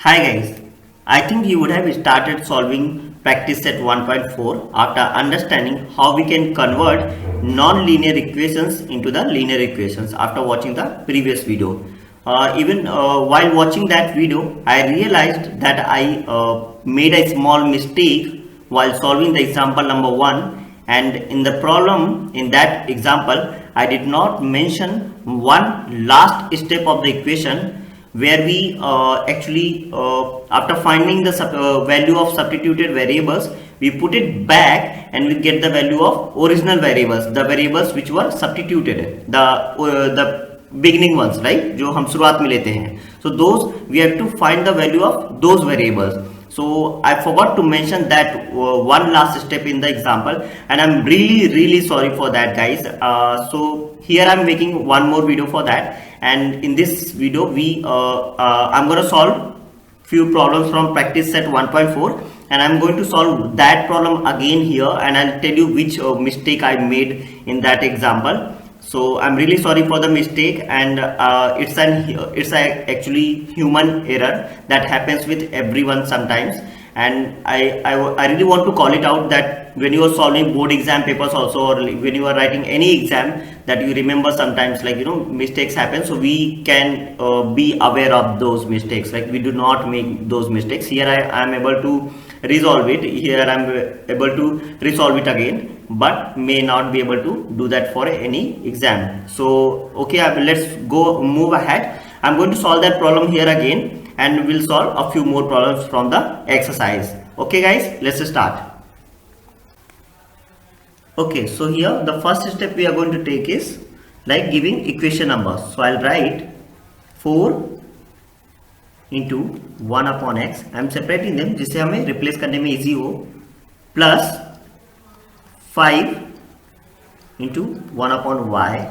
Hi guys, I think you would have started solving practice set 1.4 after understanding how we can convert non-linear equations into the linear equations after watching the previous video. Even while watching that video, I realized that I made a small mistake while solving the example number 1, and in the problem in that example I did not mention one last step of the equation where we after finding the value of substituted variables, we put it back and we get the value of original variables, the variables which were substituted, the beginning ones, right, जो हम शुरुआत में लेते हैं. So those we have to find the value of those variables. So I forgot to mention that one last step in the example, and I'm really sorry for that, guys. So here I'm making one more video for that, and in this video I'm going to solve few problems from practice set 1.4, and I'm going to solve that problem again here, and I'll tell you which mistake I made in that example. So I'm really sorry for the mistake, and it's actually human error that happens with everyone sometimes, and I really want to call it out that when you are solving board exam papers also, or when you are writing any exam, that you remember sometimes, like, mistakes happen, so we can be aware of those mistakes, like we do not make those mistakes. Here I am able to resolve it, here I am able to resolve it again, but may not be able to do that for any exam. So okay, let's move ahead. I'm going to solve that problem here again, and we'll solve a few more problems from the exercise. Okay guys, let's start. Okay, so here the first step we are going to take is like giving equation numbers. So I'll write 4 into 1 upon x. I am separating them जिससे हमें replace करने में easy हो, plus 5 into 1 upon y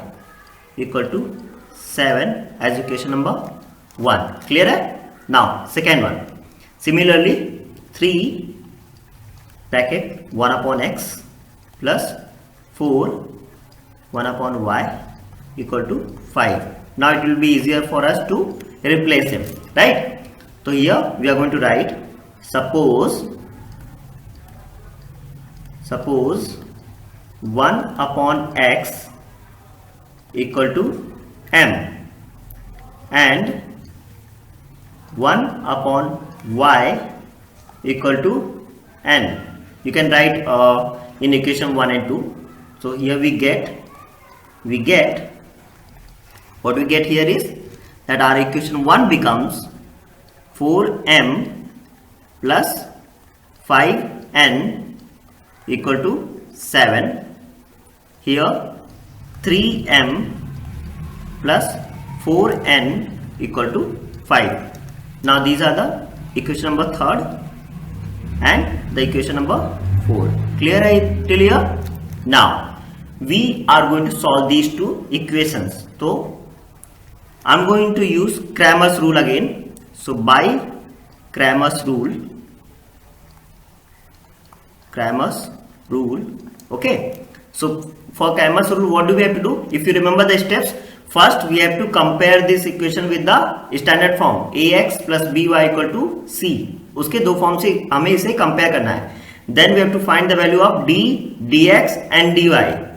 equal to 7 as equation number 1. Clear है? Now second one, similarly 3 bracket 1 upon x plus 4 1 upon y equal to 5. Now it will be easier for us to replace them, right? So here we are going to write suppose 1 upon x equal to m and 1 upon y equal to n. You can write in equation 1 and 2. So here we get what we get here is that our equation 1 becomes 4m plus 5n equal to 7. Here 3m plus 4n equal to 5. Now these are the equation number 3rd and the equation number 4. Clear till here? Now we are going to solve these two equations. So I'm going to use Cramer's rule again. So by Cramer's rule, okay. So for Cramer's rule, what do we have to do? If you remember the steps, first we have to compare this equation with the standard form ax plus by equal to c. उसके दो form से हमें इसे compare करना है. Then we have to find the value of d, dx and dy.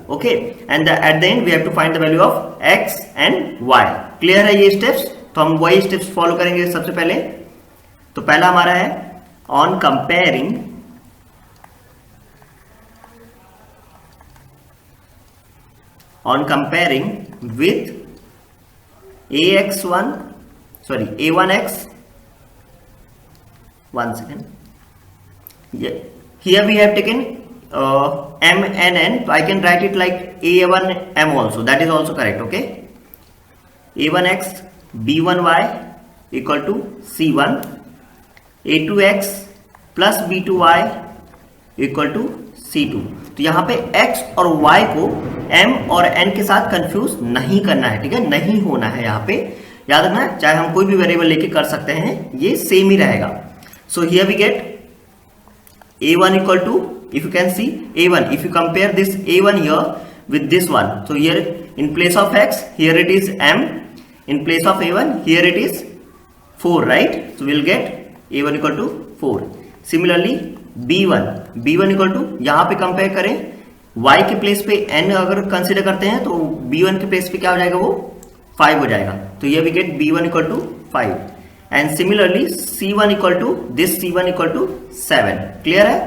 Okay, and at the end we have to find the value of x and y. Clear है ये steps? तो हम वही steps follow करेंगे सबसे पहले. तो पहला हमारा है on comparing with a1x. One second. Yeah. Here we have taken m and n, so I can write it like a1m also. That is also correct. Okay. a1x b1y equal to c1, a2x plus b2y equal to c2. तो यहाँ पे x और y को m और n के साथ confuse नहीं करना है, ठीक है, नहीं होना है. यहाँ पे याद रखना है, चाहे हम कोई भी वेरिएबल लेके कर सकते हैं, ये सेम ही रहेगा. So here we get a1 equal to, if you can see a1, if you compare this a1 here with this one, so here in place of x, here it is m, in place of a1 here it is 4, right? So we'll get a1 equal to 4। Similarly b1 equal to, यहाँ पे compare करें y के place पे n अगर consider करते हैं तो b1 के प्लेस पे क्या हो जाएगा, वो 5 हो जाएगा। तो ये we get b1 equal to 5 and similarly c1 equal to this c1 equal to 7। Clear है?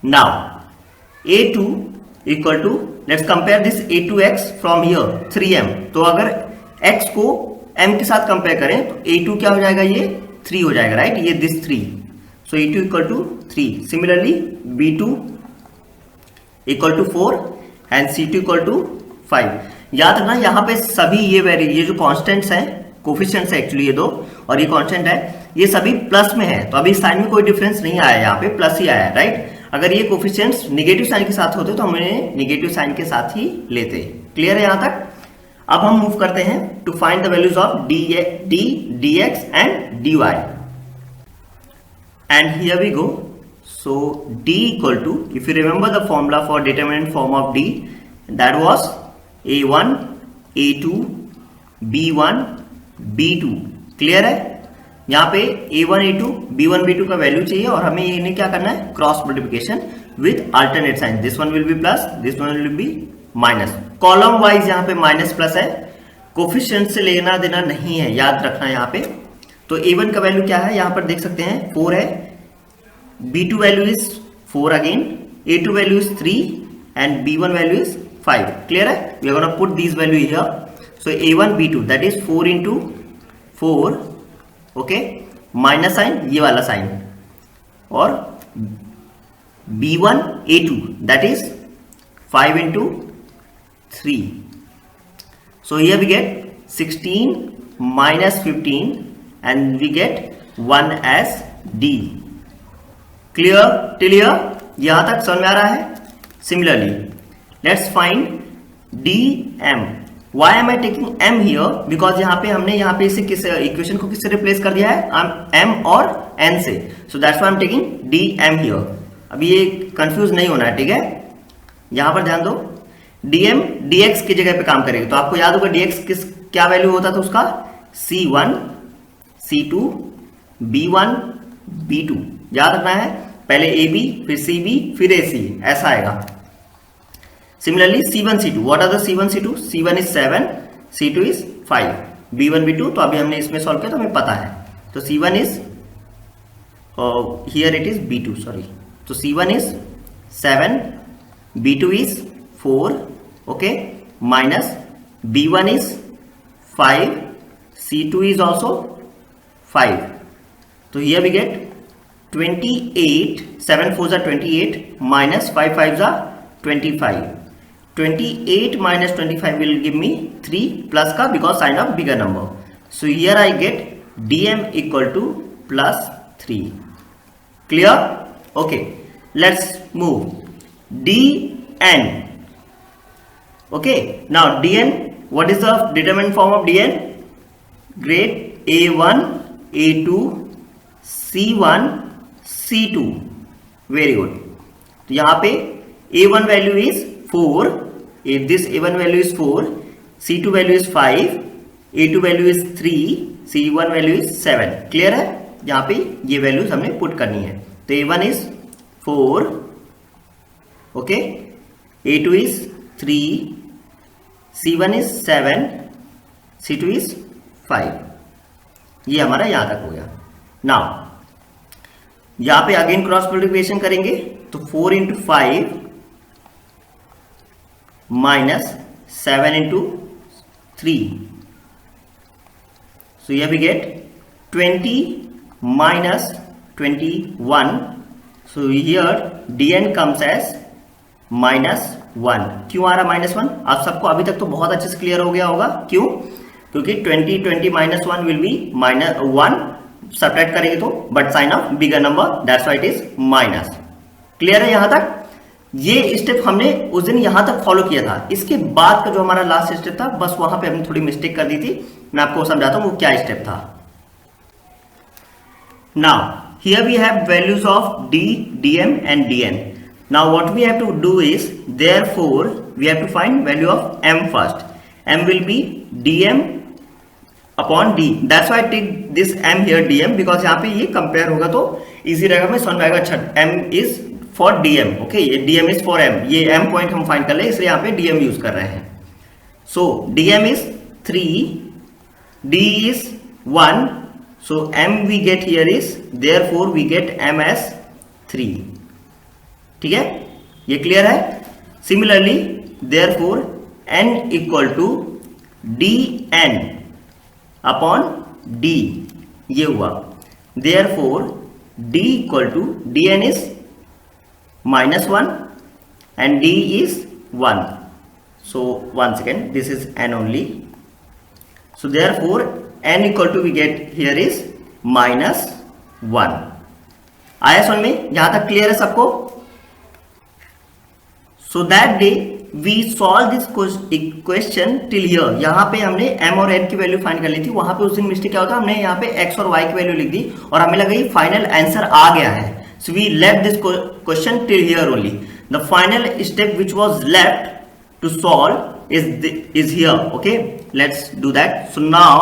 Now a2 equal to, let's compare this a2x from here 3m। तो अगर x को m के साथ कंपेयर करें तो a2 क्या हो जाएगा, ये 3 हो जाएगा, राइट? ये this 3, so a2 equal to 3। Similarly b2 equal to 4 and c2 equal to 5। याद रखना यहाँ पे सभी ये जो कॉन्स्टेंट्स हैं, कोफिशिएंट्स है एक्चुअली ये दो, और ये कांस्टेंट है, ये सभी प्लस में है। तो अभी साइन में कोई डिफरेंस नहीं आया, यहाँ पे प्लस ही आया, राइट? अगर ये कोफिशिएंट्स निगेटिव साइन के साथ होते तो हम इन्हें निगेटिव साइन के साथ ही लेते। क्लियर है यहाँ तक? अब हम मूव करते हैं to find the values of d, dx and dy and here we go. So d equal to, if you remember the formula for determinant form of d, that was a1, a2, b1, b2। Clear है? यहाँ पे a1, a2, b1, b2 का value चाहिए और हमें इन्हें क्या करना है, cross multiplication with alternate sign. This one will be plus, this one will be minus. Column wise यहाँ पे माइनस प्लस है, कोफिशिएंट से लेना देना नहीं है, याद रखना यहाँ पे। तो a1 का वैल्यू क्या है, यहाँ पर देख सकते हैं 4 है, b2 value is 4 again, a2 value is 3 and b1 value is 5. Clear है? We are going to put these value here. So a1 b2 that is 4 into 4, okay, minus sign ये वाला साइन, और b1 a2 that is 5 into 3. So here we get 16 minus 15 and we get 1 as d. Clear till here? यहां तक समझ में आ रहा है? Similarly let's find dm। Why am I taking m here? Because यहाँ पे इसे किस इक्वेशन को किससे रिप्लेस कर दिया है, m और n से। So that's why I am taking dm here. अभी ये कंफ्यूज नहीं होना है, ठीक है? यहां पर ध्यान दो, dm dx की जगह पे काम करेगी। तो आपको याद होगा dx क्या वैल्यू होता था उसका, c1, c2, b1, b2। याद रखना है, पहले AB फिर CB फिर AC, ऐसा आएगा। Similarly C1 C2, what are the C1 C2? C1 is 7, C2 is 5, B1 B2 तो अभी हमने इसमें सॉल्व किया तो हमें पता है। तो C1 is here it is B2, sorry. तो C1 is 7, B2 is 4, okay, minus B1 is 5, C2 is also 5। तो here we gate 28, 7 4s are 28 minus 5 5s are 25. 28 minus 25 will give me 3 plus का, because sign of bigger number. So here I get dm equal to plus 3. Clear? Okay. Let's move. dn. Okay. Now dn, what is the determinant form of dn? Great. a1, a2, c1, C2, very good. तो यहाँ पे A1 value is 4, this A1 value is 4, C2 value is 5, A2 value is 3, C1 value is 7। Clear है? यहाँ पे ये values हमने put करनी है। तो A1 is 4, okay, A2 is 3, C1 is 7, C2 is 5। ये हमारा यहां तक हो गया। नाउ यहां पे अगेन क्रॉस मल्टीप्लिकेशन करेंगे तो 4 into 5 minus 7 into 3, so here we get 20 minus 21, so here dn comes as -1। क्यों आ रहा -1? आप सबको अभी तक तो बहुत अच्छे से क्लियर हो गया होगा। क्यों? क्योंकि 20 माइनस 1 विल बी -1, सब्ट्रैक्ट करेंगे तो, but sign of bigger number, that's why it is minus. Clear है यहां तक? ये स्टेप हमने उस दिन यहां तक फॉलो किया था। इसके बाद का जो हमारा लास्ट स्टेप था, बस वहां पे हमने थोड़ी मिस्टेक कर दी थी। मैं आपको समझाता हूं वो क्या स्टेप था। Now here we have values of d, dm and dn. Now what we have to do is, therefore we have to find value of m first. M will be dm upon D, that's why take this m here dm, because यहाँ पे ये compare होगा तो easy रहेगा, मैं समझ में आएगा। अच्छा, m is for dm, okay, ये dm इज फॉर m, ये m पॉइंट हम फाइंड कर ले इसलिए यहाँ पे dm यूज कर रहे हैं। सो dm is 3, d is 1, so m we get here is, therefore we get m as 3, ठीक है, ये क्लियर है। Similarly therefore n equal to dn upon d, ये हुआ, therefore d इक्वल to dn is -1 and d is 1, so once again this is n only, so therefore n equal to we get here is -1। आया समझ में, यहां तक clear है सबको। So that day we solve this equation till here, यहां पे हमने m और n की वैल्यू फाइंड कर ली थी, वहां पे उस दिन मिस्टेक क्या होता, हमने यहाँ पे x और y की वैल्यू लिख दी और हमें लगा ये फाइनल आंसर आ गया है। So we left this question till here only. The final step which was left to solve is here. Okay, let's do that. So now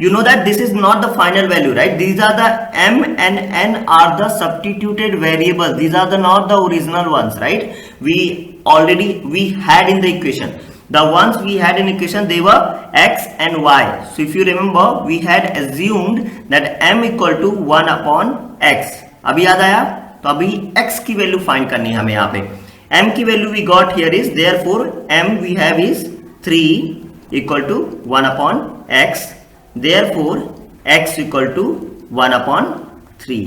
you know that this is not the final value, right? These are the m and n are the substituted variables. These are not the original ones, right? We had in the equation. The ones we had in equation, they were x and y. So if you remember, we had assumed that m equal to 1 upon x. अभी याद आया, तो अभी x की value find करनी है हमें। यहाँ पे m की value we got here is, therefore m we have is 3 equal to 1 upon x, therefore x equal to 1 upon 3।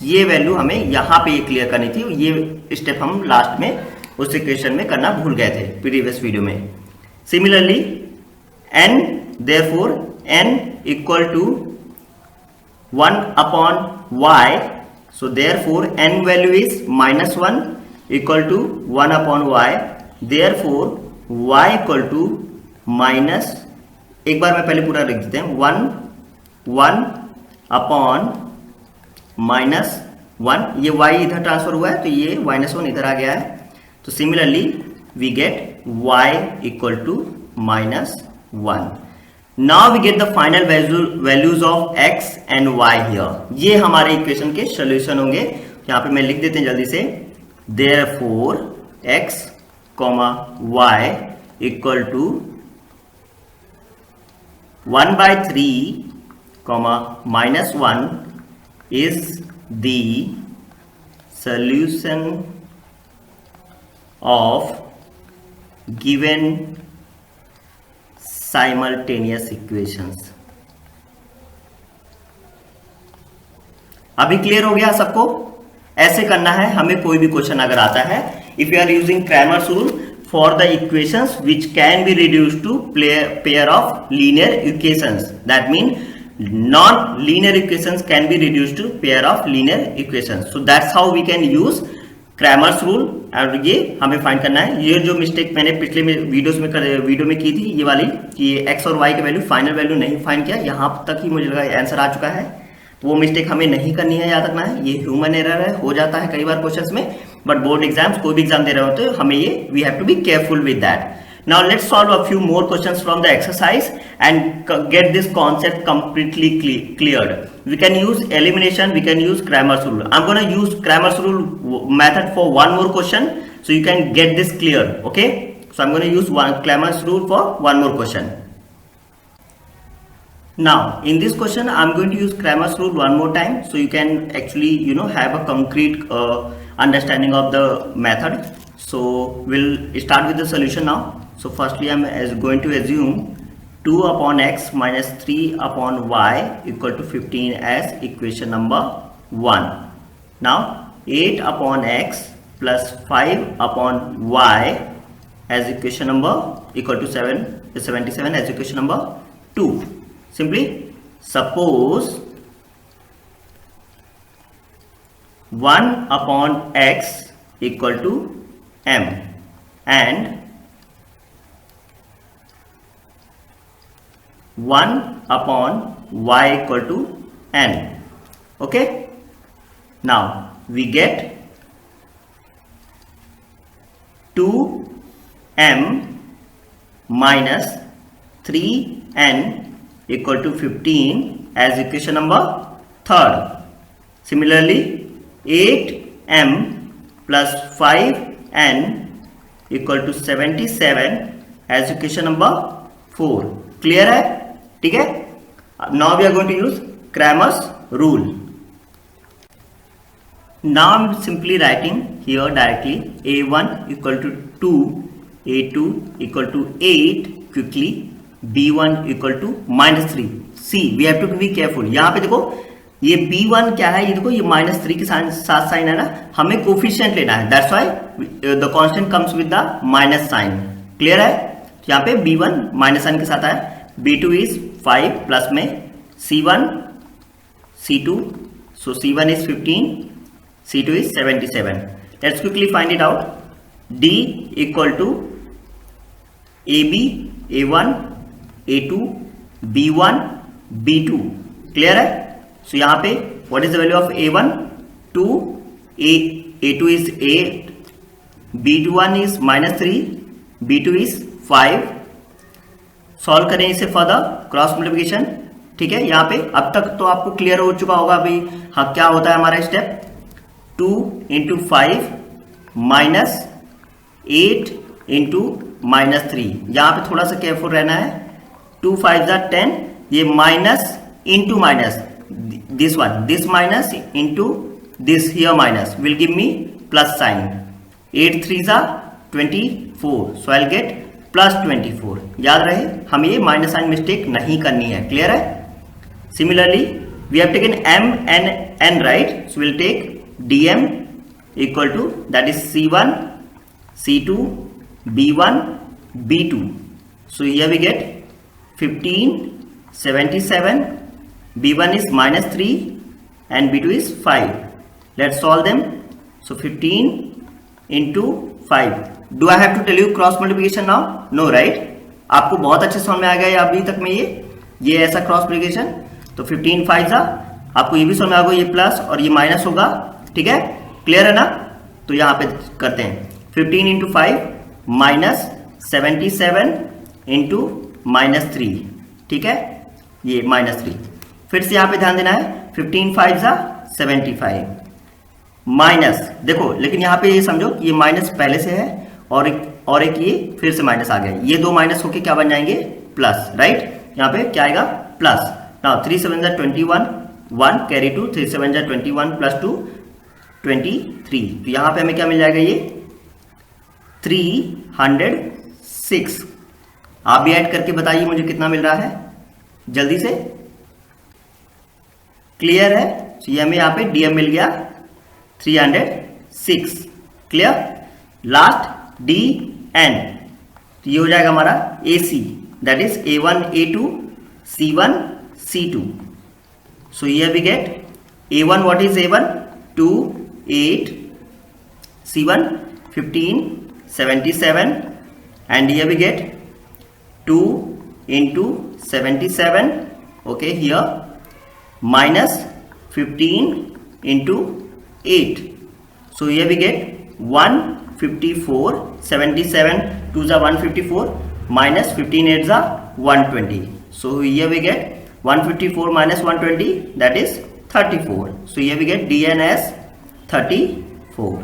ये वैल्यू हमें यहाँ पे ये क्लियर करनी थी, ये स्टेप हम लास्ट में उस इक्वेशन में करना भूल गए थे प्रीवियस वीडियो में। Similarly n, therefore n equal to 1 upon y, so therefore n value is -1 equal to 1 upon y, therefore y equal to minus, एक बार मैं पहले पूरा लिख देते हैं, 1 अपॉन -1, ये y इधर ट्रांसफर हुआ है तो ये -1 इधर आ गया है, तो similarly we get y equal to -1। Now we get the final values of x and y here. ये हमारे इक्वेशन के सोल्यूशन होंगे। यहाँ पे मैं लिख देते हैं जल्दी से, therefore x, y equal to 1/3, -1 is the solution of given simultaneous equations। अभी क्लियर हो गया सबको? ऐसे करना है हमें कोई भी क्वेश्चन अगर आता है, if you are using Cramer's rule for the equations which can be reduced to pair of linear equations, that mean non linear equations can be reduced to pair of linear equations, so that's how we can use Cramer's rule. और ये हमें find करना है, ये जो mistake मैंने पिछले video में की थी, ये वाली कि एक्स और वाई की वैल्यू फाइनल वैल्यू नहीं फाइंड किया, यहाँ तक ही मुझे लगा आंसर आ चुका है, वो मिस्टेक हमें नहीं करनी है, याद रखना है, ये ह्यूमन एरर है, हो जाता है कई बार क्वेश्चंस में, बट बोर्ड एग्जाम्स कोई भी एग्जाम दे रहे होते हैं हमें ये we have to be careful with that. Now let's solve a few more questions from the exercise and get this concept completely cleared. We can use elimination, we can use Cramer's rule. I'm going to use Cramer's rule method for one more question so you can get this clear, okay? So I'm going to use Cramer's rule for one more question. Now in this question I'm going to use Cramer's rule one more time so you can actually have a concrete understanding of the method. So we'll start with the solution now. So firstly I'm going to assume 2 upon x minus 3 upon y equal to 15 as equation number 1. Now 8 upon x plus 5 upon y as equation number equal to 77 as equation number 2. Simply suppose 1 upon x equal to m and 1 upon y equal to n. Okay, now we get 2m minus 3n equal to 15 as equation number third. Similarly, 8m plus 5n equal to 77 as equation number 4. Clear है? ठीक है? Now we are going to use Cramer's rule. Now I'm simply writing here directly a1 equal to 2, a2 equal to 8 quickly, b1 equal to -3. See, we have to be careful. यहाँ पे देखो ये b1 क्या है, ये देखो ये -3 के साथ साइन है ना, हमें कोफिशिएंट लेना है. That's why the constant comes with the minus sign. Clear है? यहाँ पे b1 माइनस साइन के साथ है, b2 इज 5 प्लस में c1 c2, so c1 is 15, c2 is 77. Let's quickly find it out. D equal to AB, A1, A2, B1, B2. Clear है? So यहाँ पे what is the value of A1? 2, A2 is 8, B21 is -3, B2 is 5. Solve करें इसे further cross multiplication. ठीक है, यहाँ पे अब तक तो आपको क्लियर हो चुका होगा अभी. हाँ, क्या होता है हमारा स्टेप? 2 into 5 minus 8 into -3. यहाँ पे थोड़ा सा केयरफुल रहना है. 2 5 जा 10, ये minus into minus, this one, this minus into this here minus will give me plus sign. 8 3 जा 24, सो आई विल गेट प्लस 24. याद रहे, हमें ये माइनस साइन मिस्टेक नहीं करनी है. क्लियर है? Similarly we have taken m and n, right? So will take dm equal to, that is c1, c2, b1, b2. So here we get 15, 77, b1 is -3 and b2 is 5. Let's solve them. So 15 into 5. Do I have to tell you cross multiplication now? No, right? आपको बहुत अच्छे समझ में आ गया अभी तक में ये ऐसा क्रॉस मल्टीप्लिकेशन. तो 15 5 जा, आपको ये भी समझ में आ गया, ये प्लस और ये माइनस होगा. ठीक है, क्लियर है ना? तो यहां पे करते हैं 15 इंटू 5 माइनस 77 इंटू -3. ठीक है, ये -3. फिर से यहां पे ध्यान देना है, 15 5 जा 75 माइनस, देखो लेकिन यहां पे ये समझो ये माइनस पहले से है और एक ये फिर से माइनस आ गया. ये दो माइनस होके क्या बन जाएंगे? प्लस. राइट? यहां पे क्या आएगा? प्लस. नाउ 3 7 जा 21, 1 कैरी 2, 3 7 जा 21 प्लस 2 23. तो यहां पे हमें क्या मिल जाएगा? ये 306. आप भी ऐड करके बताइए मुझे कितना मिल रहा है जल्दी से. क्लियर है? तो ये हमें यहां पे डीएम मिल गया 306. क्लियर? लास्ट डी एन, तो ये हो जाएगा हमारा A C, that is A1 A2 C1 C2. So here we get A1, what is A1? 2 8, C1 15 77, and here we get 2 into 77, okay, here minus 15 into 8. So here we get 154, 77 2s are 154 minus 15 8s are 120. So here we get 154 minus 120, that is 34. So here we get DN as 34.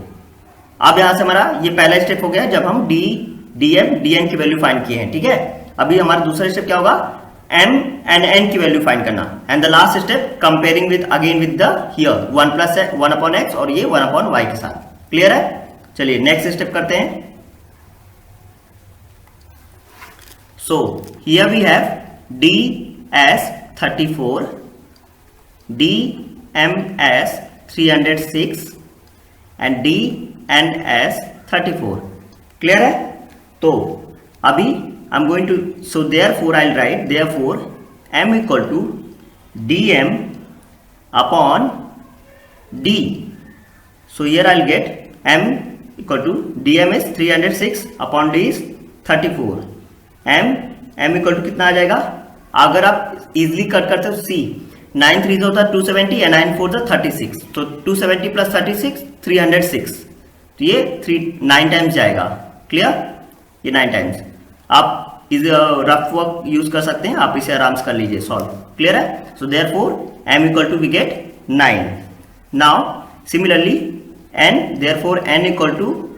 अब यहां से हमारा ये पहला step हो गया जब हम DM DN की वैल्यू फाइंड किए हैं. ठीक है, अभी हमारा दूसरा स्टेप क्या होगा? M and N की वैल्यू फाइंड करना. And the last step comparing with again with the here 1 plus 1 upon x और ये 1 अपॉन y के साथ. क्लियर है? चलिए नेक्स्ट स्टेप करते हैं. So here we have D as 34, DM as 306 and D and as 34. Clear है? तो अभी I'm going to, so therefore I'll write, therefore M equal to DM upon D. So here I'll get M equal to DM is 306 upon D is 34. M equal to कितना आ जाएगा? अगर आप easily cut करते हो C, 9 3 होता है 270 और 9 4 36. तो 270 प्लस 36 306. तो ये 9 टाइम्स जाएगा. क्लियर? ये 9 टाइम्स. आप इज रफ वर्क यूज कर सकते हैं, आप इसे आराम से कर लीजिए सॉल्व। क्लियर है? So therefore m equal to we get 9। Now similarly n, therefore n equal to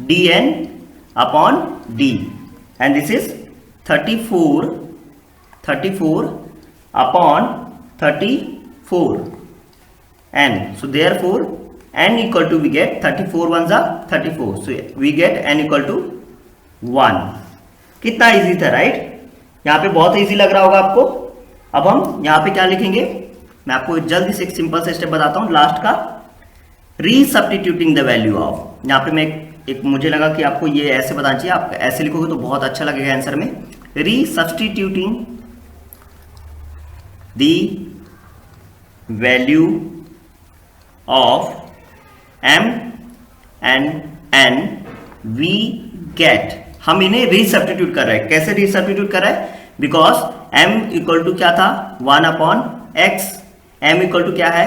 dn upon d and this is 34 upon 34 n. So therefore n equal to we get 34 ones are 34. So we get n equal to 1. कितना easy था right? यहाँ पे बहुत easy लग रहा होगा आपको। अब हम यहाँ पे क्या लिखेंगे, मैं आपको जल्दी से एक सिंपल से स्टेप बताता हूँ लास्ट का। रीसब्स्टिट्यूटिंग द वैल्यू ऑफ, यहाँ पे मैं एक मुझे लगा कि आपको ये ऐसे बताना चाहिए, आप ऐसे लिखोगे तो बहुत अच्छा लगेगा आंसर में। रीसब्स्टिट्यूटिंग the value of m and n we get, हम इन्हें रीसब्स्टिट्यूट कर रहे हैं। कैसे रीसब्स्टिट्यूट कर रहे हैं? बिकॉज m इक्वल टू क्या था 1 upon x, m equal to क्या है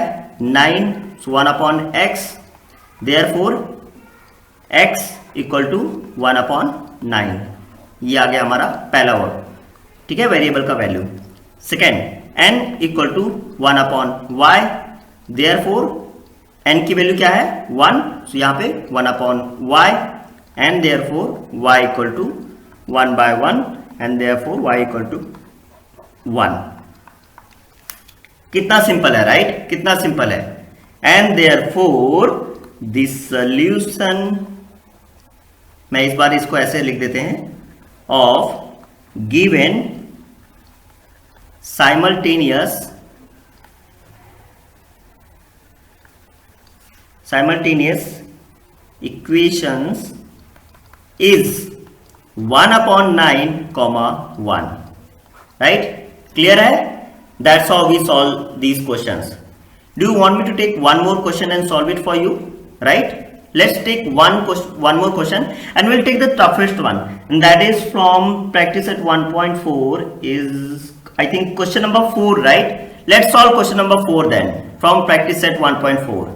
9, so 1 upon x, therefore x equal to 1 upon 9। ये आ गया हमारा पहला वर्ड, ठीक है, वेरिएबल का value. Second, n equal to 1 upon y, therefore n की वैल्यू क्या है 1, सो यहाँ पे 1 upon y and therefore y equal to 1 by 1 and therefore y equal to 1। कितना सिंपल है राइट? कितना सिंपल है। एंड देयरफॉर दिस सॉल्यूशन, मैं इस बार इसको ऐसे लिख देते हैं, of given simultaneous equations is 1 upon 9, 1, right? Clear है? That's how we solve these questions. Do you want me to take one more question and solve it for you? Right? Let's take one more question and we'll take the toughest one, and that is from practice at 1.4 is I think question number 4, right? Let's solve question number 4 then from practice set 1.4.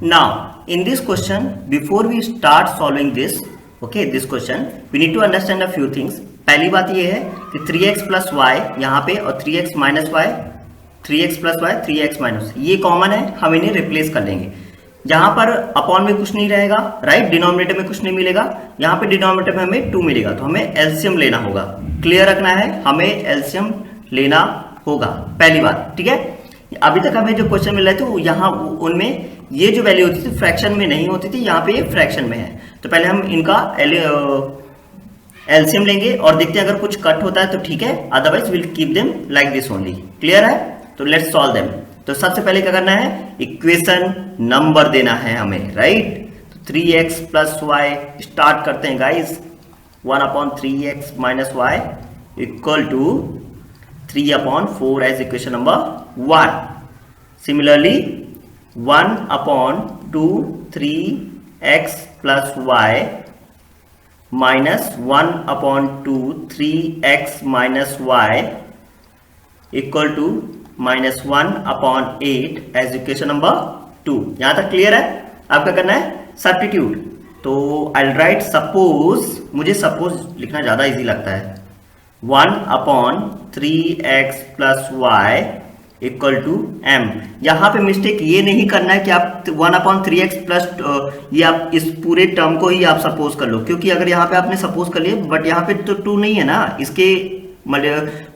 Now in this question, before we start solving this, okay, this question, we need to understand a few things. पहली बात ये है कि 3x plus y यहाँ पे और 3x minus y, 3x plus y, 3x minus, ये common है, हम इन्हें रिप्लेस कर लेंगे। जहां पर अपॉन में कुछ नहीं रहेगा राइट, डिनोमिनेटर में कुछ नहीं मिलेगा, यहाँ पे डिनोमिनेटर में हमें 2 मिलेगा, तो हमें एलसीएम लेना होगा। क्लियर रखना है, हमें एलसीएम लेना होगा, पहली बात, ठीक है। अभी तक हमें जो क्वेश्चन मिल रहे थे यहाँ उनमें ये जो वैल्यू होती थी फ्रैक्शन में नहीं होती थी, यहाँ पे ये फ्रैक्शन में है। तो पहले हम इनका एलसीएम लेंगे और देखते हैं अगर कुछ कट होता है तो ठीक है, otherwise will keep them like this only. Clear है? तो लेट्स सॉल्व देम। तो सबसे पहले क्या करना है, इक्वेशन नंबर देना है हमें, राइट। तो 3x प्लस वाई स्टार्ट करते हैं guys. 1 upon 3x minus Y equal to 3 upon 4 as equation number 1। Similarly 1 upon 2 3x plus y minus 1 upon 2 3x minus Y equal to minus 1 upon 8 as equation number 2। यहां तक clear है? अब क्या करना है, substitute. तो आई राइट सपोज, मुझे suppose लिखना ज्यादा इजी लगता है। 1 upon 3x plus y equal to m। यहां पे मिस्टेक ये नहीं करना है कि आप 1 अपॉन 3x प्लस ये आप इस पूरे टर्म को ही आप सपोज कर लो, क्योंकि अगर यहाँ पे आपने सपोज कर लिया बट यहाँ पे तो 2 नहीं है ना, इसके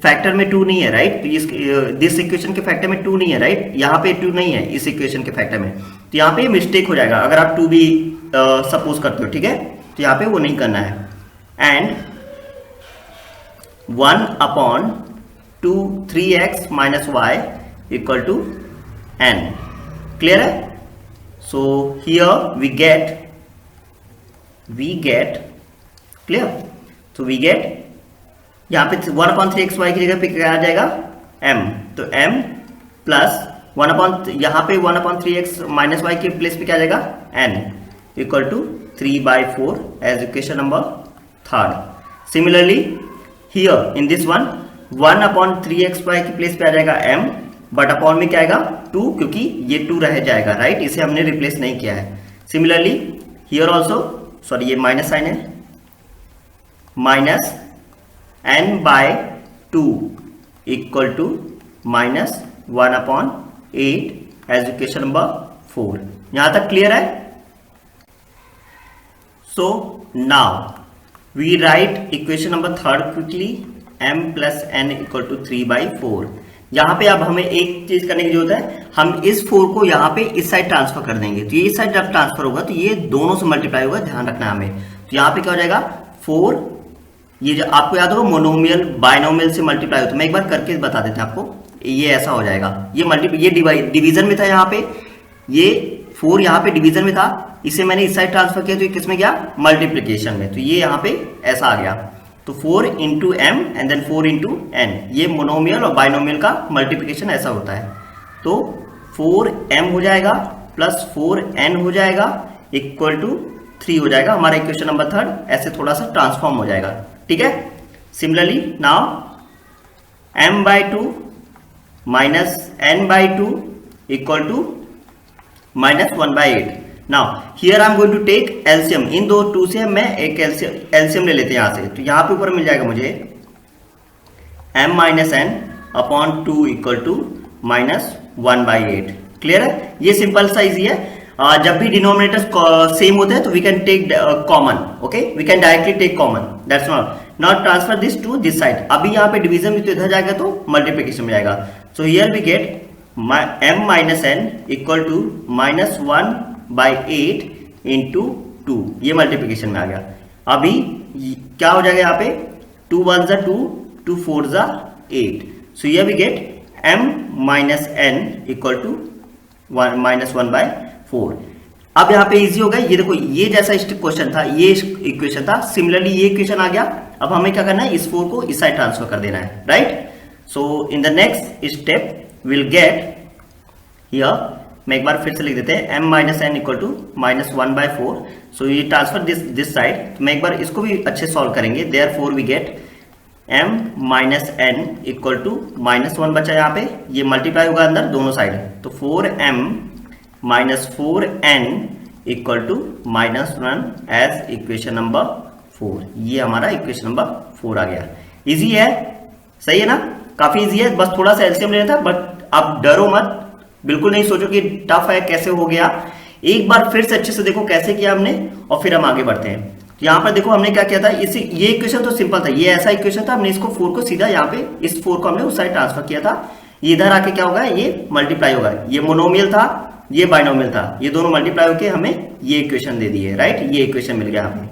फैक्टर में 2 नहीं है, राइट। दिस इक्वेशन के फैक्टर में 2 नहीं है, राइट। यहाँ पे 2 नहीं है इस इक्वेशन के फैक्टर में, तो यहाँ पे मिस्टेक हो जाएगा अगर आप 2 भी सपोज करते हो, ठीक है। तो यहाँ पे वो नहीं करना है। And 1 upon 2 3x minus Y equal to n। Clear है? So here we get clear. तो वी गेट यहाँ पे 1 अपॉन 3x वाई की जगह पे क्या आ जाएगा, m। तो m प्लस 1 अपॉन, यहाँ पे 1 अपॉन 3x माइनस वाई के प्लेस पे क्या आ जाएगा, n equal to 3/4 as equation number 3rd। Similarly here in this one 1 upon 3x y की प्लेस पे आ जाएगा m, बट अपॉन में क्या आएगा 2, क्योंकि ये 2 रह जाएगा, राइट। इसे हमने रिप्लेस नहीं किया है। सिमिलरली हियर ऑल्सो, सॉरी ये माइनस साइन है, minus n by 2 equal to minus 1/8 as equation number 4। यहां तक क्लियर है? So now we write equation number 3 quickly, m plus n equal to 3/4। यहाँ पे अब हमें एक चीज करने की जरूरत है, हम इस 4 को यहाँ पे इस साइड ट्रांसफर कर देंगे। तो ये इस साइड जब ट्रांसफर होगा तो ये दोनों से मल्टीप्लाई होगा, ध्यान रखना है हमें। तो यहाँ पे क्या हो जाएगा 4, ये जो आपको याद होगा मोनोमियल बायनोमियल से मल्टीप्लाई होता है, मैं एक बार करके बता देते हैं आपको। ये ऐसा हो जाएगा, ये डिवीजन में था, यहाँ पे ये 4 यहाँ पे डिवीजन में था, इसे मैंने इस साइड ट्रांसफर किया तो ये किस में गया? मल्टीप्लीकेशन में। तो ये यहाँ पे ऐसा आ गया, तो 4 into m and then 4 into n, ये मोनोमियल और बायनोमियल का मल्टीप्लिकेशन ऐसा होता है। तो 4m हो जाएगा प्लस 4n हो जाएगा इक्वल टू 3 हो जाएगा हमारा इक्वेशन नंबर 3, ऐसे थोड़ा सा ट्रांसफॉर्म हो जाएगा। ठीक है, similarly now m/2 minus n/2 equal to minus 1/8। Now here I am going to take LCM, इन दो 2 से मैं एक एलसीएम ले लेते हैं यहां से। तो यहां पे ऊपर मिल जाएगा मुझे m minus n upon 2 equal to minus 1/8। Clear है? ये सिंपल सा इजी है। जब भी डिनोमिनेटर्स सेम होते हैं तो we can take common, okay, we can directly take common, that's not transfer this to this side. अभी यहाँ पे डिवीजन में तो इधर जाएगा तो मल्टीप्लिकेशन में जाएगा। So here we get m minus n equal to minus 1/8 into 2, ये मल्टीप्लिकेशन में आ गया। अभी क्या हो जाएगा यहाँ पे 2 1 जा 2, 2 4 जा 8। So here we get m minus n equal to minus 1/4। अब यहाँ पे इजी हो गया, ये देखो ये जैसा क्वेश्चन था, ये इक्वेशन था, सिमिलरली ये इक्वेशन आ गया। अब हमें क्या करना है, इस 4 को इस साइड ट्रांसफर कर देना है, right? So in the next step will get here, मैं एक बार फिर से लिख देते हैं m minus n equal to minus 1/4। So ये ट्रांसफर दिस साइड, तो मैं एक बार इसको भी अच्छे सॉल्व करेंगे। Therefore we get m minus n equal to minus 1 बचा यहाँ पे, ये मल्टीप्लाई होगा अंदर दोनों साइड, तो 4m माइनस 4n equal to minus 1 as equation number 4। ये हमारा इक्वेशन नंबर 4 आ गया। इजी है, सही है ना? काफी इजी है, बस थोड़ा सा एलसीएम लेना था। बट आप डरो मत, बिल्कुल नहीं सोचो कि टफ है, कैसे हो गया। एक बार फिर से अच्छे से देखो कैसे किया हमने, और फिर हम आगे बढ़ते हैं। तो यहाँ पर देखो हमने क्या किया था, ये इक्वेशन तो सिंपल था, ये ऐसा इक्वेशन था, हमने इसको 4 को सीधा यहाँ पे इस 4 को हमने उस साइड ट्रांसफर किया था। ये इधर आके क्या होगा, ये मल्टीप्लाई होगा, ये मोनोमियल था, ये बाइनोमियल था, ये दोनों मल्टीप्लाई होकर हमें ये इक्वेशन दे दी है, राइट? ये इक्वेशन मिल गया हमें।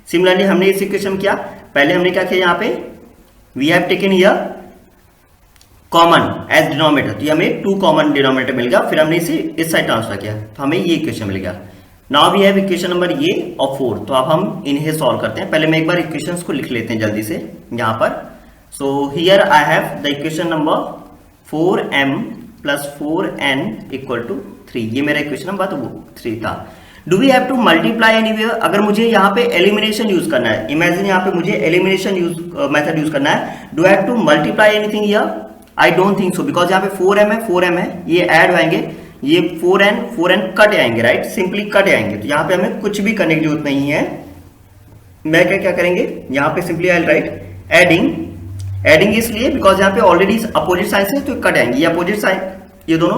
सिमिलरली हमने इस इक्वेशन किया, पहले हमने क्या किया, यहाँ पे we have taken here common as denominator, तो ये हमें 2 कॉमन डिनोमिनेटर मिल गया, फिर हमने इसे इस साइड ट्रांसफर किया तो हमें ये इक्वेशन मिल गया। Now we have equation number ये और 4। तो अब हम इन्हें सॉल्व करते हैं। पहले मैं एक बार इक्वेशंस को लिख लेते हैं जल्दी से यहाँ पर। So here I have the equation number 4m plus 4n equal to 3, ये मेरा इक्वेशन नंबर 3 था। Do we have to multiply anywhere? अगर मुझे यहाँ पे एलिमिनेशन यूज करना है, इमेजिन यहाँ पे मुझे एलिमिनेशन मेथड यूज करना है, do have to multiply anything here? I don't think so, because यहाँ पे 4m है, ये ऐड होंगे, ये 4n कट आएंगे, राइट? सिंपली कट आएंगे, तो यहाँ पे हमें कुछ भी करने की जरूरत नहीं है। मैं क्या करेंगे, यहाँ पे सिंपली आई राइट एडिंग इसलिए बिकॉज यहाँ पे ऑलरेडी अपोजिट साइन है तो कट आएंगे, ये अपोजिट साइन, ये दोनों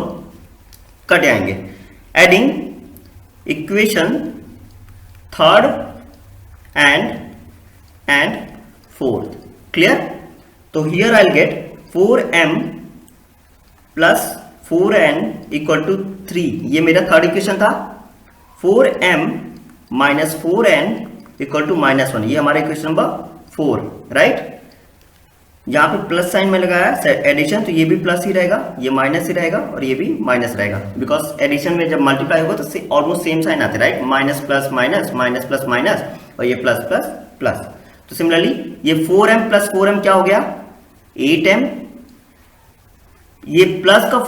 कट आएंगे। Adding equation 3rd and 4th, clear? तो here I get 4m plus 4n equal to 3, ये मेरा 3rd इक्वेशन था। 4m माइनस 4n इक्वल टू माइनस 1, ये हमारा इक्वेशन नंबर 4, राइट? यहाँ पे प्लस साइन में लगाया एडिशन, तो ये भी प्लस ही रहेगा, ये माइनस ही रहेगा और ये भी माइनस रहेगा, बिकॉज एडिशन में जब मल्टीप्लाई होगा तो ऑलमोस्ट सेम साइन आते हैं, right? Minus plus minus, minus plus minus, और ये प्लस प्लस प्लस। तो सिमिलरली ये 4m प्लस 4m क्या हो गया, 8m, ये प्लस का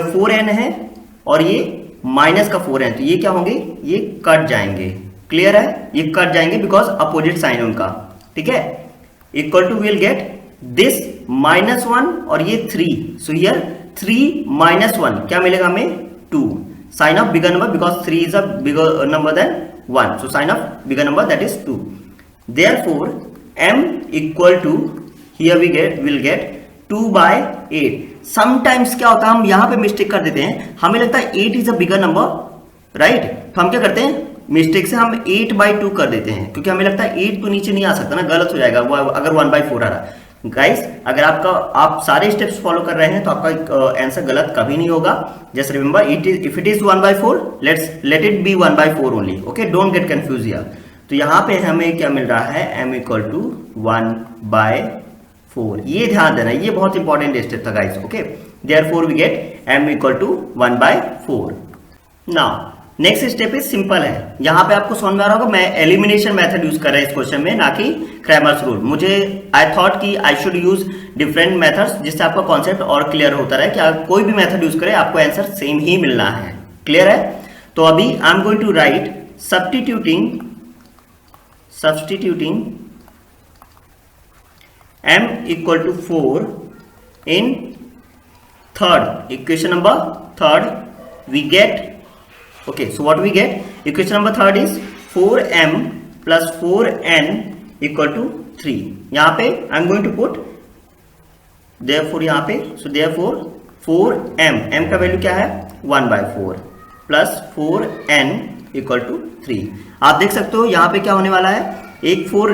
4n है और ये माइनस का 4n, तो ये क्या होंगे, ये कट जाएंगे। क्लियर है? ये कट जाएंगे बिकॉज अपोजिट साइन उनका, ठीक है? Equal to will get this -1 और ये 3, सो हियर 3 minus 1 क्या मिलेगा हमें, 2, sign of bigger number because 3 is a bigger number than 1, so sign of bigger number that is 2। Therefore m equal to here will get 2/8। Sometimes क्या होता है, हम यहां पे मिस्टेक कर देते हैं, हमें लगता है 8 is a bigger number, right. तो हम क्या करते हैं, मिस्टेक से हम 8/2 कर देते हैं, क्योंकि हमें लगता है 8 तो नीचे नहीं आ सकता ना, गलत हो जाएगा वो अगर 1/4 आ रहा है। गाइस अगर आप सारे स्टेप्स फॉलो कर रहे हैं तो आपका आंसर गलत कभी नहीं होगा। Just remember if it is 1/4 let it be 1/4 only, okay, don't get confuse here. तो यहाँ पे हमें क्या मिल रहा है, m इक्वल टू 1/4, ये ध्यान देना, ये बहुत इंपॉर्टेंट स्टेप था guys, okay. Therefore we get m equal to 1/4। Now next step is simple है, यहां पे आपको समझ में आ रहा होगा, मैं एलिमिनेशन मेथड यूज कर रहा है इस क्वेश्चन में, ना कि क्रैमर्स रूल। मुझे आई थॉट कि I should use different methods, जिससे आपका कॉन्सेप्ट और क्लियर होता रहे कि आप कोई भी मेथड यूज करें आपको आंसर सेम ही मिलना है। क्लियर है? तो अभी I am going to write substituting m equal to 4 in third equation number third we get, okay, so what we get, equation number third is 4m plus 4n equal to 3। यहाँ पे I am going to put therefore यहाँ पे, so therefore 4m, m का value क्या है 1/4 plus 4n equal to 3। आप देख सकते हो यहाँ पे क्या होने वाला है, एक 4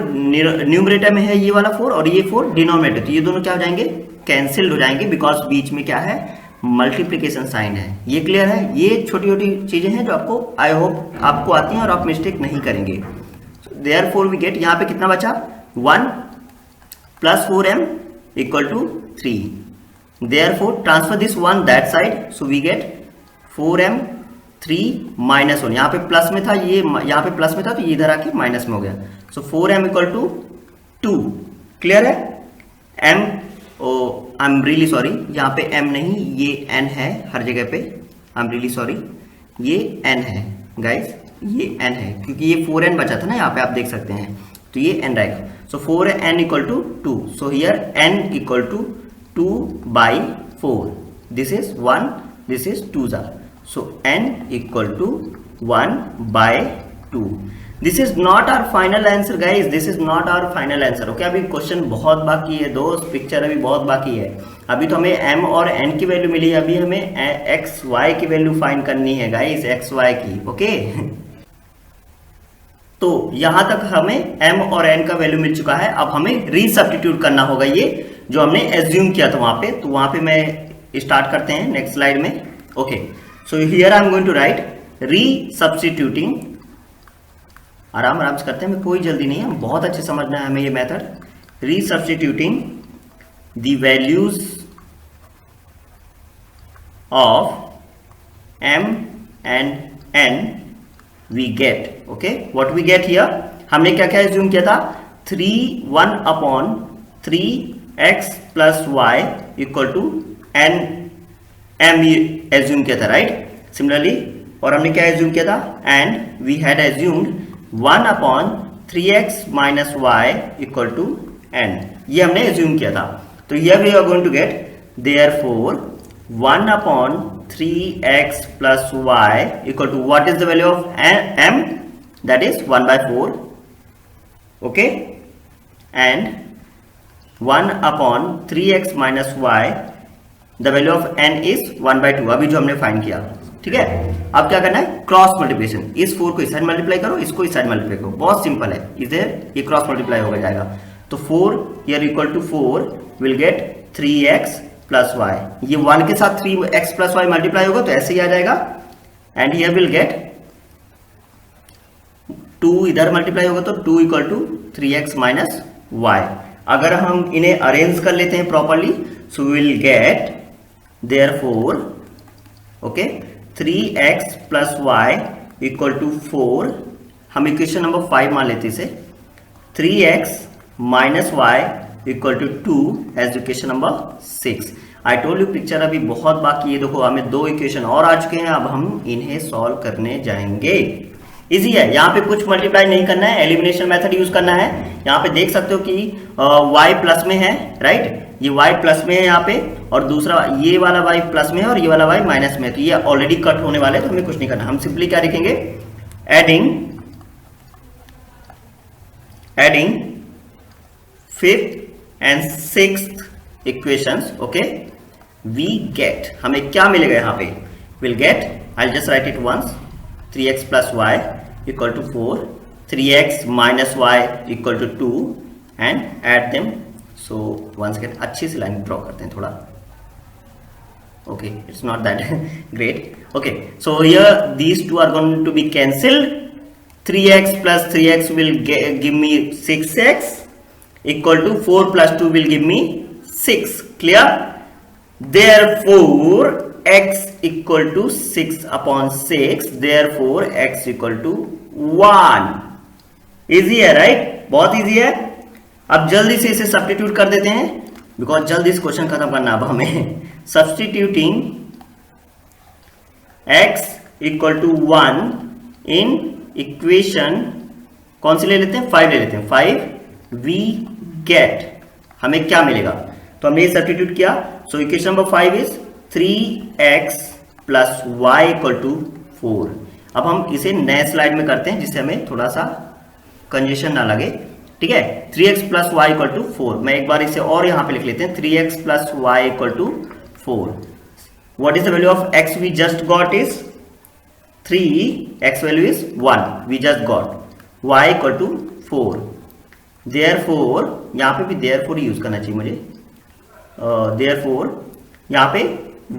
न्यूमरेटर में है ये वाला 4 और ये 4 डिनोमिनेटर, तो ये दोनों क्या हो जाएंगे, कैंसिल्ड हो जाएंगे, बिकॉज बीच में क्या है, मल्टीप्लिकेशन साइन है। ये क्लियर है? ये छोटी छोटी चीजें हैं जो आपको आई होप आपको आती हैं और आप मिस्टेक नहीं करेंगे। देयरफॉर वी गेट, यहाँ पे कितना बचा, 1 plus 4m equal to 3। Therefore transfer this 1 that side, so we get 4m 3 minus 1, यहाँ पे प्लस में था, ये यहाँ पे प्लस में था तो ये इधर आके माइनस में हो गया, सो 4m equal to 2। क्लियर है? m, I am really sorry, यहाँ पे m नहीं, ये n है हर जगह पे, आई एम रियली सॉरी, ये n है गाइस, ये n है, क्योंकि ये 4n बचा था ना यहाँ पे, आप देख सकते हैं, तो ये n रहेगा। सो 4n equal to 2, so here n equal to 2/4, this is 1, this is 2 jar, so n equal to 1/2। this is not our final answer guys, this is not our final answer, okay। अभी question बहुत बाकी है दोस्त, picture अभी बहुत बाकी है। अभी तो हमें m और n की वैल्यू मिली है, अभी हमें x y की वैल्यू फाइंड करनी है गाइस, x y की, ओके। तो यहां तक हमें m और n का वैल्यू मिल चुका है, अब हमें रीसब्स्टिट्यूट करना होगा ये जो हमने एज्यूम किया था वहां पे। तो वहां पे मैं स्टार्ट करते हैं नेक्स्ट स्लाइड में, okay. So here I am going to write resubstituting, आराम आराम से करते हैं, कोई जल्दी नहीं है, बहुत अच्छे समझना है हमें ये method. resubstituting the values of m and n we get, okay, what we get here, हमने क्या क्या एज्यूम किया था, 1/3x plus y equal to n m assume किया था, राइट। सिमिलरली और हमने क्या एज्यूम किया था, and we had assumed 1/3x minus y equal to n, ये हमने एज्यूम किया था। तो here we are going to get therefore 1/3x plus y equal to what is the value of m, that is 1/4, okay, and 1/3x minus y the value of n is 1/2, अभी जो हमने find किया, ठीक है। अब क्या करना है, क्रॉस मल्टीप्लिकेशन, इस 4 को इस साइड मल्टीप्लाई करो, इसको इस साइड मल्टीप्लाई करो, बहुत सिंपल है, इधर ये क्रॉस मल्टीप्लाई हो जाएगा। तो 4 here equal to 4 will get 3x plus y, ये 1 के साथ 3x प्लस y मल्टीप्लाई होगा तो ऐसे ही आ जाएगा, एंड हियर विल गेट 2 इधर मल्टीप्लाई होगा तो 2 equal to 3x minus y। अगर हम इन्हें अरेंज कर लेते हैं properly, so will get therefore okay 3x plus y equal to 4, हम इक्वेशन नंबर 5 मान लेते इसे, 3x minus y equal to 2 as equation number 6। I told you picture अभी बहुत बाकी है, देखो हमें 2 इक्वेशन और आ चुके हैं, अब हम इन्हें सॉल्व करने जाएंगे। इजी है, यहाँ पे कुछ मल्टीप्लाई नहीं करना है, एलिमिनेशन मेथड यूज करना है। यहाँ पे देख सकते हो कि y प्लस में है, राइट, ये y प्लस में है यहाँ पे, और दूसरा ये वाला y प्लस में है और ये वाला y माइनस में है, तो ये ऑलरेडी कट होने वाले हैं, तो हमें कुछ नहीं करना। हम सिंपली क्या लिखेंगे, adding fifth and sixth equations, okay, we get, हमें क्या मिलेगा यहाँ पे, will get, I just write it once, 3x plus y equal to 4, 3x minus y equal to 2 and add them. So once again अच्छी सी line draw करते हैं थोड़ा, okay, it's not that great, okay, so here these two are going to be cancelled, 3x plus 3x will give me 6x equal to 4 plus 2 will give me 6, clear? Therefore x equal to 6 upon 6, therefore x equal to 1. Easy है, right? बहुत easy है. अब जल्दी से इसे substitute कर देते हैं, बिकॉज जल्दी इस क्वेश्चन खत्म करना अब हमें. Substituting x equal to 1 in equation, कौन सी ले लेते हैं, 5 ले लेते हैं, 5 वी गेट, हमें क्या मिलेगा, तो हमने सब्स्टिट्यूट किया. So equation number 5 is 3x plus y equal to 4. अब हम इसे नए स्लाइड में करते हैं जिससे हमें थोड़ा सा कंजेशन ना लगे, ठीक है. 3x plus y equal to 4, मैं एक बार इसे और यहां पे लिख लेते हैं, 3x plus y equal to 4. What is the value of x we just got is 3, x value is 1 we just got, y equal to 4. Therefore, यहां पे भी देयरफॉर यूज करना चाहिए मुझे, देयरफॉर यहां पे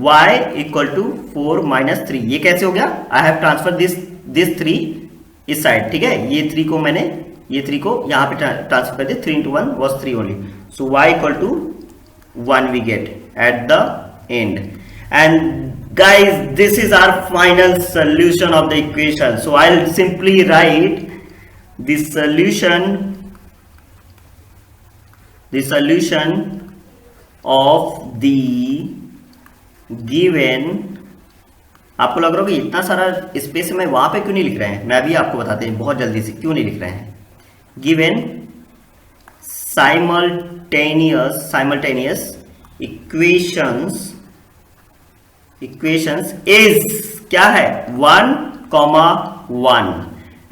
y इक्वल टू 4 माइनस 3, ये कैसे हो गया, आई हैव ट्रांसफर दिस 3 इस साइड, ठीक है. ये 3 को मैंने, ये 3 को यहां पे ट्रांसफर कर दिया, 3 into 1 was 3 only. So y equal to 1 we get at the end. And guys, this is our final solution of the equation. So I'll simply write the solution of the given, आपको लग रहा होगा इतना सारा space में वहां पे क्यों नहीं लिख रहे हैं, मैं भी आपको बताते हैं बहुत जल्दी से क्यों नहीं लिख रहे हैं. गिवन साइमल्टेनियस इक्वेशंस इज क्या है, 1,1,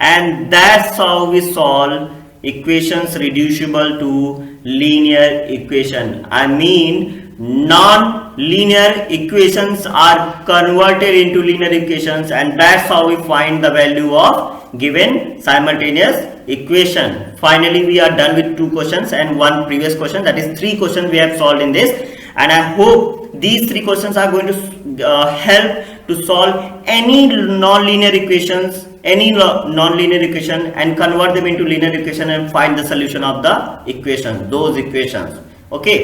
and that's how we solve equations reducible to linear equation. I mean non-linear equations are converted into linear equations, and that's how we find the value of given simultaneous equation. Finally we are done with 2 questions and 1 previous question, that is 3 questions we have solved in this, and I hope these 3 questions are going to help to solve any non-linear equations, any non-linear equation, and convert them into linear equation and find the solution of the equation, those equations. Okay,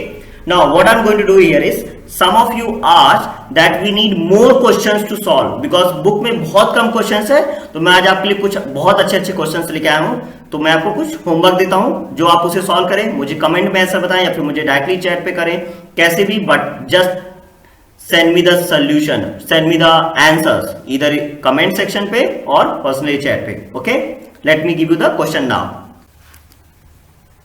now what I'm going to do here is, some of you asked that we need more questions to solve because book में बहुत कम questions है, तो मैं आज आपके लिए कुछ बहुत अच्छे questions लेके आया हूँ. तो मैं आपको कुछ होमवर्क देता हूँ, जो आप उसे सॉल्व करें, मुझे कमेंट में आंसर बताएं या फिर मुझे डायरेक्टली चैट पे करें, कैसे भी, but just send me the solution, send me the answers either comment section पे और personally chat पे. Okay, let me give you the question now.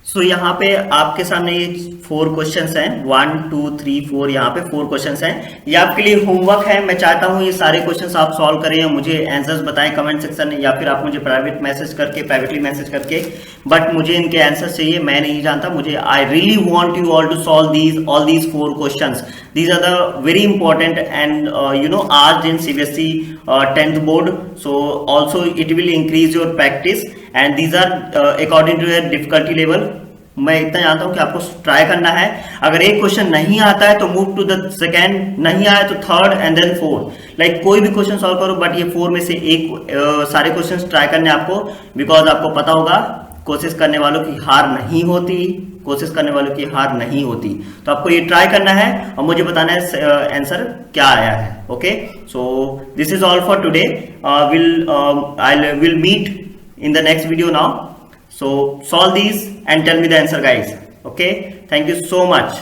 So यहाँ पे आपके सामने ये 4 क्वेश्चंस हैं, 1 2 3 4, यहाँ पे 4 क्वेश्चंस हैं. ये आपके लिए होमवर्क है, मैं चाहता हूँ ये सारे क्वेश्चंस आप सॉल्व करें, मुझे आंसर्स बताएं कमेंट सेक्शन में, या फिर आप मुझे प्राइवेटली मैसेज करके, बट मुझे इनके आंसर्स चाहिए, मैं नहीं जानता, मुझे I really want you all to solve all these 4 questions. These are the very important and asked in CBSE 10th board, so also it will increase your practice, and these are according to your difficulty level. मैं इतना जानता हूं कि आपको try करना है. अगर एक क्वेश्चन नहीं आता है तो मूव टू द सेकेंड, नहीं आया तो third and then fourth. Like कोई भी क्वेश्चन सॉल्व करो, बट ये 4 में से एक सारे क्वेश्चन ट्राई करने आपको, बिकॉज आपको पता होगा कोशिश करने वालों की हार नहीं होती, कोशिश करने वालों की हार नहीं होती. तो आपको ये ट्राई करना है और मुझे बताना है आंसर क्या आया है. Okay, so this is all for today. I will meet in the next video now. So solve these and tell me the answer, guys. Okay, thank you so much.